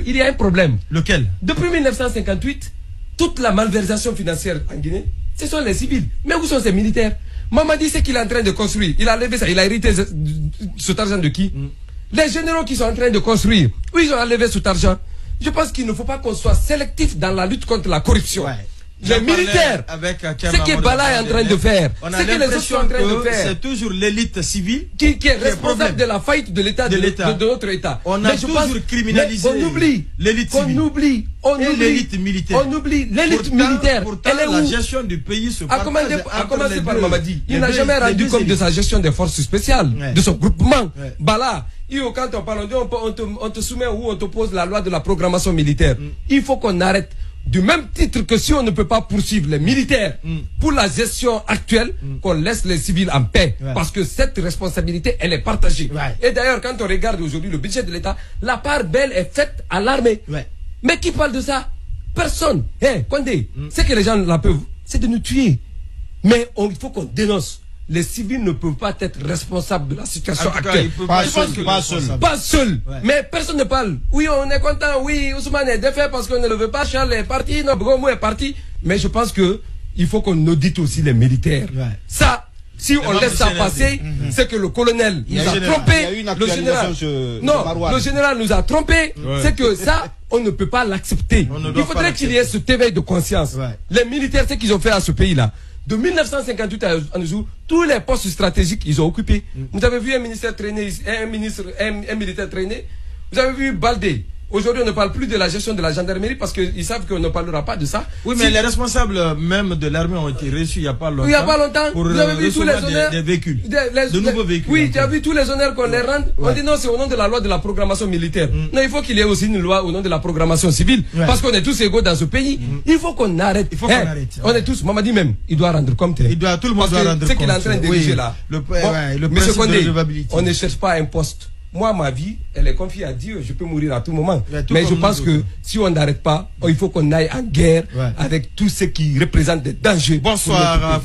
Il y a un problème. Lequel? Depuis 1958, toute la malversation financière en Guinée, ce sont les civils. Mais où sont ces militaires? Mamadi, c'est qu'il est en train de construire. Il a levé ça. Il a hérité cet argent de qui? Les généraux qui sont en train de construire. Où ils ont enlevé cet argent? Je pense qu'il ne faut pas qu'on soit sélectif dans la lutte contre la corruption. Ouais. Les militaires, ce que Bala est en train de faire, ce que les autres sont en train de faire, c'est toujours l'élite civile qui est responsable de la faillite de l'État, de notre État. On a toujours criminalisé l'élite civile. On oublie l'élite militaire. On oublie l'élite militaire. Elle est où? La gestion du pays se partage. À commencer par Mamadi. Il n'a jamais rendu compte de sa gestion des forces spéciales, de son groupement. Bala, quand on parle, on te soumet ou on te pose la loi de la programmation militaire. Il faut qu'on arrête. Du même titre que si on ne peut pas poursuivre les militaires pour la gestion actuelle, qu'on laisse les civils en paix. Parce que cette responsabilité, elle est partagée. Et d'ailleurs, quand on regarde aujourd'hui le budget de l'État, la part belle est faite à l'armée. Mais qui parle de ça? Personne. Condé, ce que les gens la peuvent, c'est de nous tuer. Mais il faut qu'on dénonce. Les civils ne peuvent pas être responsables de la situation actuelle. Pas seul. Mais personne ne parle. Oui, on est content. Oui, Ousmane est défait parce qu'on ne le veut pas. Charles est parti. Non, Gomo est parti. Mais je pense que il faut qu'on audite aussi les militaires. Ça, si on laisse ça passer, c'est que le colonel nous a trompé. Le général nous a trompé. C'est que ça, on ne peut pas l'accepter. Il faudrait qu'il y ait cet éveil de conscience. Les militaires, ce qu'ils ont fait à ce pays-là. De 1958 à nos jours, tous les postes stratégiques, ils ont occupé. Vous avez vu un ministère traîné, un militaire traîné. Vous avez vu Baldé. Aujourd'hui, on ne parle plus de la gestion de la gendarmerie parce qu'ils savent qu'on ne parlera pas de ça. Oui, mais les responsables même de l'armée ont été reçus il n'y a pas longtemps. Il n'y a pas longtemps. Pour vous avez vu tous les honneurs. Des véhicules. De nouveaux véhicules. Oui, tu as vu tous les honneurs qu'on les rende. On dit non, c'est au nom de la loi de la programmation militaire. Non, il faut qu'il y ait aussi une loi au nom de la programmation civile. Parce qu'on est tous égaux dans ce pays. Il faut qu'on arrête. Il faut qu'on arrête. On est tous, Mamadi même, il doit rendre compte. Tout le monde doit rendre compte. Ce qu'il est en train de diriger là. Monsieur Condé, on ne cherche pas un poste. Moi, ma vie, elle est confiée à Dieu. Je peux mourir à tout moment. Mais je pense que si on n'arrête pas, il faut qu'on aille en guerre avec tout ce qui représente des dangers. Bonsoir,